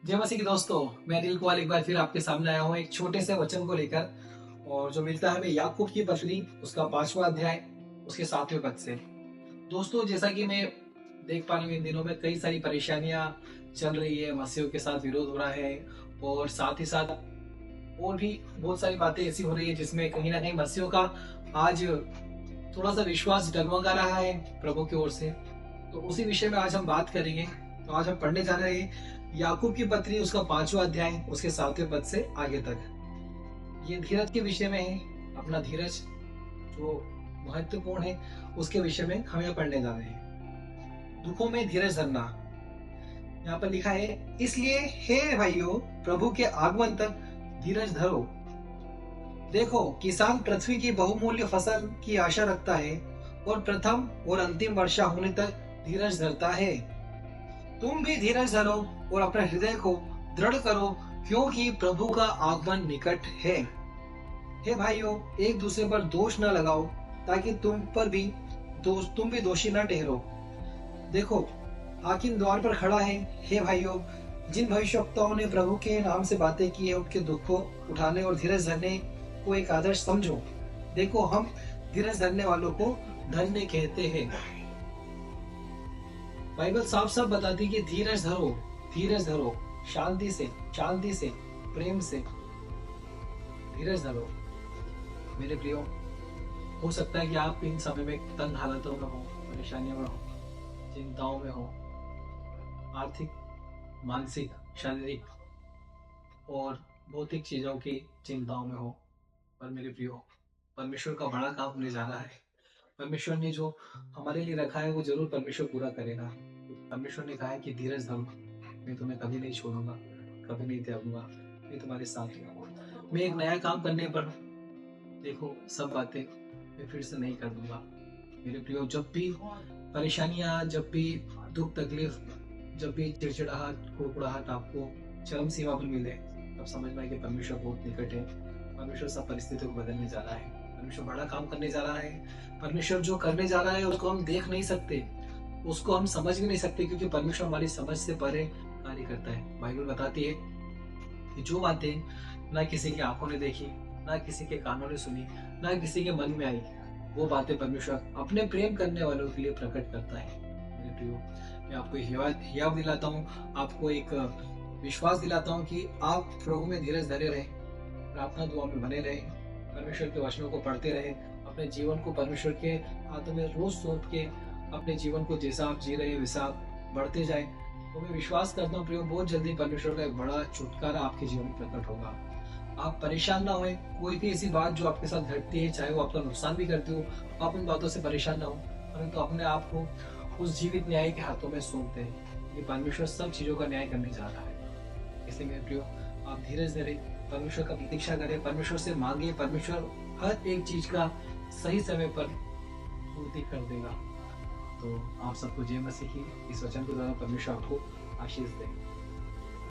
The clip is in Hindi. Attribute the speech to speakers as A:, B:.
A: जय मसीह के दोस्तों, मैं अनिल कुमार एक बार फिर आपके सामने आया हूँ एक छोटे से वचन को लेकर। और जो मिलता है हमें याकूब की पत्री उसका 5वां अध्याय उसके 7वें पद से। दोस्तों, जैसा कि मैं देख पा रहा हूँ इन दिनों में कई सारी परेशानियां चल रही है, मसीहों के साथ विरोध हो रहा है। और साथ ही साथ और भी बहुत सारी बातें ऐसी हो रही है जिसमें कहीं ना कहीं मसीहों का आज थोड़ा सा विश्वास डगमगा रहा है प्रभु की ओर से। तो उसी विषय में आज हम बात करेंगे। तो आज हम पढ़ने जा रहे हैं याकूब की पत्री उसका 5वां अध्याय उसके 7वें पद से आगे तक। ये धीरज के विषय में है। अपना धीरज जो महत्वपूर्ण है उसके विषय में हम यहाँ पढ़ने जा रहे हैं। दुखों में धीरज धरना। यहाँ पर लिखा है, इसलिए हे भाइयों, प्रभु के आगमन तक धीरज धरो। देखो, किसान पृथ्वी की बहुमूल्य फसल की आशा रखता है और प्रथम और अंतिम वर्षा होने तक धीरज धरता है। तुम भी धीरज धरो और अपने हृदय को दृढ़ करो, क्योंकि प्रभु का आगमन निकट है। हे भाइयों, एक दूसरे पर दोष न लगाओ, ताकि तुम भी दोषी न ठहरो। देखो, हाकिम द्वार पर खड़ा है। हे भाइयों, जिन भविष्यवक्ताओं ने प्रभु के नाम से बातें की है, उनके दुख को उठाने और धीरज धरने को एक आदर्श समझो। देखो, हम धीरज धरने वालों को धन्य कहते हैं। बाइबल साफ साफ बताती है कि धीरज धरो, शांति से, प्रेम से धीरज धरो। मेरे प्रियो, हो सकता है कि आप इन समय में तंग हालातों में हो, परेशानियों में हो, चिंताओं में हो, आर्थिक, मानसिक, शारीरिक और भौतिक चीजों की चिंताओं में हो। पर मेरे प्रियो, परमेश्वर का बड़ा काम होने जा रहा है। परमेश्वर ने जो हमारे लिए रखा है वो जरूर परमेश्वर पूरा करेगा। परमेश्वर ने कहा है कि धीरज धरो, मैं तुम्हें कभी नहीं छोड़ूंगा, कभी नहीं त्यागूंगा, मैं तुम्हारे साथ हूँ। मैं एक नया काम करने पर हूँ। देखो, सब बातें मैं फिर से नहीं कर दूंगा। मेरे प्रियो, जब भी परेशानियां, जब भी दुख तकलीफ, जब भी चिड़चिड़ाहट, कुड़कुड़ाहट आपको चरम सीमा पर मिले, तब समझना है कि परमेश्वर बहुत निकट है। परमेश्वर सब परिस्थितियों को बदलने जा रहा है। परमेश्वर बड़ा काम करने जा रहा है। परमेश्वर जो करने जा रहा है उसको हम देख नहीं सकते, उसको हम समझ भी नहीं सकते, क्योंकि परमेश्वर हमारी समझ से परे कार्य करता है। बाइबल बताती है कि जो बातें ना किसी की आंखों ने देखी, ना किसी के कानों ने सुनी, ना किसी के मन में आई, वो बातें परमेश्वर अपने प्रेम करने वालों के लिए प्रकट करता है। मेरे प्रियो, मैं आपको हियाव दिलाता हूँ, आपको एक विश्वास दिलाता हूँ कि आप प्रभु में धीरज धरे रहें, प्रार्थना दुआ में बने रहें, परमेश्वर के वचनों को पढ़ते रहें, अपने जीवन को परमेश्वर के हाथों में रोज सौंप के अपने जीवन को जैसा आप जी रहे हैं वैसा आप बढ़ते जाएं। तो मैं विश्वास करता हूँ प्रियो, बहुत जल्दी परमेश्वर का एक बड़ा छुटकारा आपके जीवन में प्रकट होगा। आप परेशान ना होए। कोई भी ऐसी बात जो आपके साथ घटती है, चाहे वो आपका नुकसान भी करती हो, आप उन बातों से परेशान ना हो, परंतु अपने आप को उस जीवित न्याय के हाथों में सौंपते हैं। ये परमेश्वर सब चीजों का न्याय करने जा रहा है। इसलिए मेरे प्रियो, आप धीरज धरे, परमेश्वर का प्रतीक्षा करें, परमेश्वर से मांगे। परमेश्वर हर एक चीज का सही समय पर पूर्ति कर देगा। तो आप सबको जय मसीह की इस वचन के द्वारा परमेश्वर आपको आशीष दें।